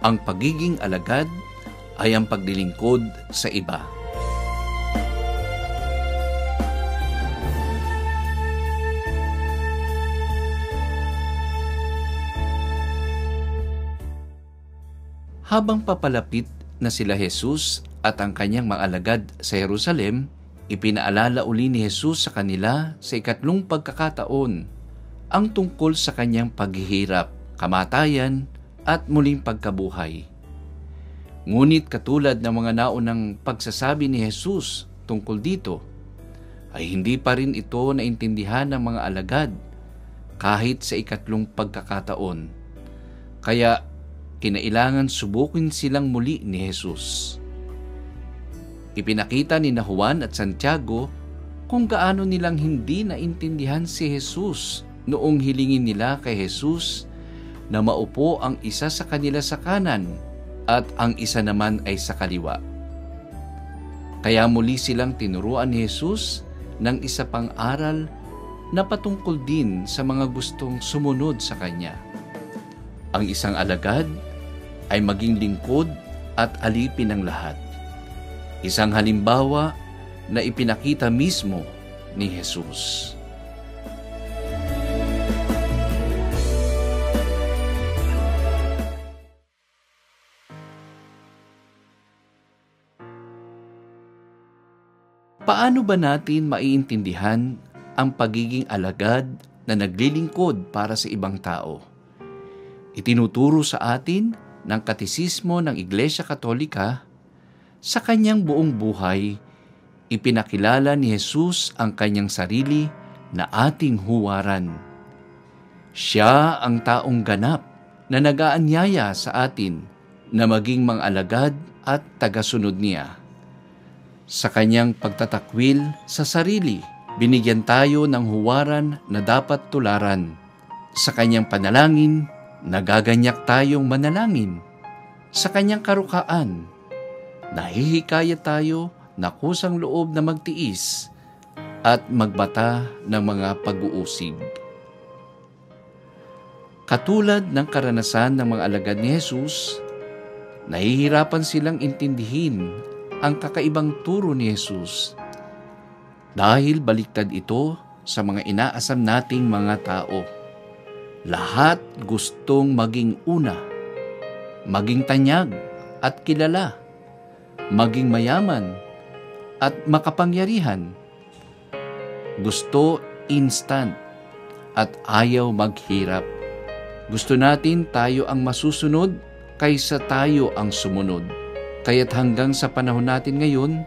Ang pagiging alagad ay ang paglilingkod sa iba. Habang papalapit na sila Jesus at ang kanyang mga alagad sa Jerusalem, ipinaalala uli ni Jesus sa kanila sa ikatlong pagkakataon ang tungkol sa kanyang paghihirap, kamatayan at muling pagkabuhay. Ngunit katulad ng mga naunang pagsasabi ni Jesus tungkol dito, ay hindi pa rin ito naintindihan ng mga alagad kahit sa ikatlong pagkakataon. Kaya kinailangan subukin silang muli ni Jesus. Ipinakita ni Juan at Santiago kung gaano nilang hindi naintindihan si Jesus noong hilingin nila kay Jesus na maupo ang isa sa kanila sa kanan at ang isa naman ay sa kaliwa. Kaya muli silang tinuruan ni Jesus ng isa pang aral na patungkol din sa mga gustong sumunod sa Kanya. Ang isang alagad ay maging lingkod at alipin ng lahat. Isang halimbawa na ipinakita mismo ni Jesus. Paano ba natin maiintindihan ang pagiging alagad na naglilingkod para sa ibang tao? Itinuturo sa atin ng Katesismo ng Iglesia Katolika, sa kanyang buong buhay, ipinakilala ni Jesus ang kanyang sarili na ating huwaran. Siya ang taong ganap na nag-aanyaya sa atin na maging mga alagad at tagasunod niya. Sa kanyang pagtatakwil sa sarili, binigyan tayo ng huwaran na dapat tularan. Sa kanyang panalangin, nagaganyak tayong manalangin. Sa kanyang karukaan, nahihikayat tayo na kusang loob na magtiis at magbata ng mga pag-uusig. Katulad ng karanasan ng mga alagad ni Jesus, nahihirapan silang intindihin ang kakaibang turo ni Jesus dahil baliktad ito sa mga inaasam nating mga tao. Lahat gustong maging una, maging tanyag at kilala, maging mayaman at makapangyarihan. Gusto instant at ayaw maghirap. Gusto natin tayo ang masusunod kaysa tayo ang sumunod. Kaya't hanggang sa panahon natin ngayon,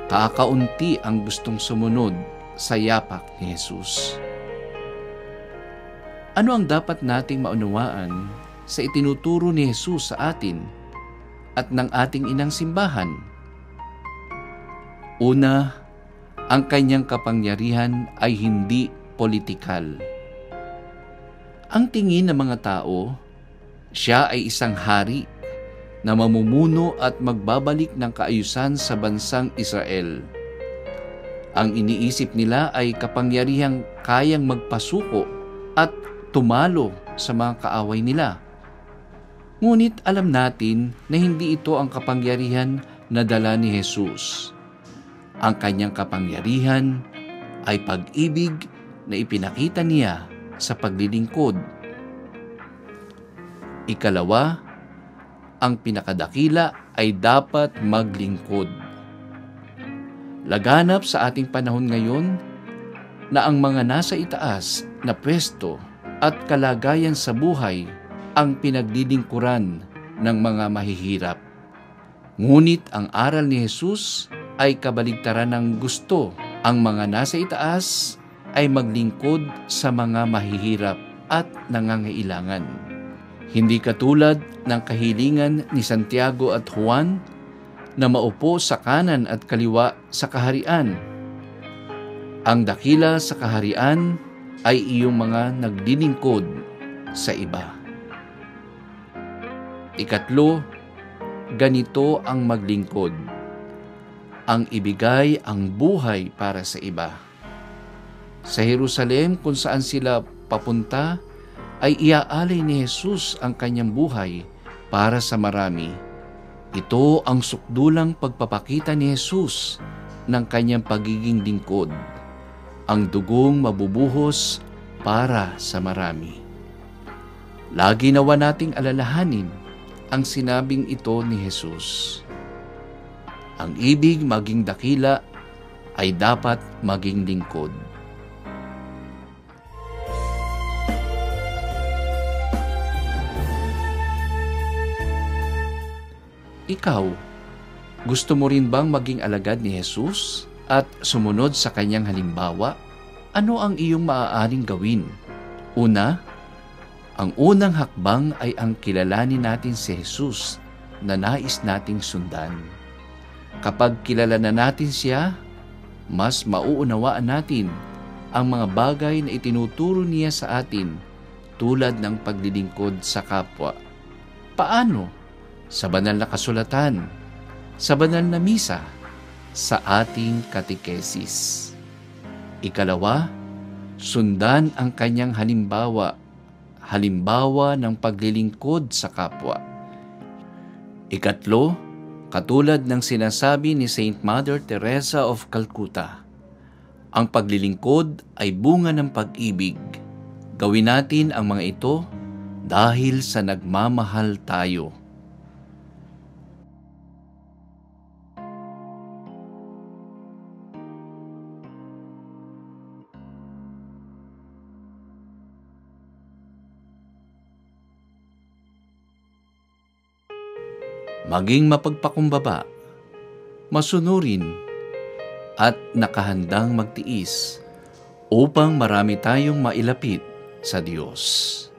kakaunti ang gustong sumunod sa yapak ni Jesus. Ano ang dapat nating maunawaan sa itinuturo ni Jesus sa atin at ng ating inang simbahan? Una, ang kanyang kapangyarihan ay hindi politikal. Ang tingin ng mga tao, siya ay isang hari na mamumuno at magbabalik ng kaayusan sa bansang Israel. Ang iniisip nila ay kapangyarihang kayang magpasuko at tumalo sa mga kaaway nila. Ngunit alam natin na hindi ito ang kapangyarihan na dala ni Jesus. Ang kanyang kapangyarihan ay pag-ibig na ipinakita niya sa paglilingkod. Ikalawa, ang pinakadakila ay dapat maglingkod. Laganap sa ating panahon ngayon na ang mga nasa itaas na pwesto at kalagayan sa buhay ang pinaglilingkuran ng mga mahihirap. Ngunit ang aral ni Jesus ay kabaligtaran ng gusto. Ang mga nasa itaas ay maglingkod sa mga mahihirap at nangangailangan. Hindi katulad ng kahilingan ni Santiago at Juan na maupo sa kanan at kaliwa sa kaharian. Ang dakila sa kaharian ay iyong mga naglilingkod sa iba. Ikatlo, ganito ang maglingkod. Ang ibigay ang buhay para sa iba. Sa Jerusalem kung saan sila papunta, ay iaalay ni Jesus ang kanyang buhay para sa marami. Ito ang sukdulang pagpapakita ni Jesus ng kanyang pagiging lingkod, ang dugong mabubuhos para sa marami. Lagi nawa nating alalahanin ang sinabing ito ni Jesus. Ang ibig maging dakila ay dapat maging lingkod. Ikaw, gusto mo rin bang maging alagad ni Jesus at sumunod sa kanyang halimbawa? Ano ang iyong maaaring gawin? Una, ang unang hakbang ay ang kilalanin natin si Jesus na nais nating sundan. Kapag kilala na natin siya, mas mauunawaan natin ang mga bagay na itinuturo niya sa atin tulad ng paglilingkod sa kapwa. Paano? Sa banal na kasulatan, sa banal na misa, sa ating katekesis. Ikalawa, sundan ang kanyang halimbawa ng paglilingkod sa kapwa. Ikatlo, katulad ng sinasabi ni Saint Mother Teresa of Calcutta, ang paglilingkod ay bunga ng pag-ibig. Gawin natin ang mga ito dahil sa nagmamahal tayo. Maging mapagpakumbaba, masunurin, at nakahandang magtiis upang marami tayong mailapit sa Diyos.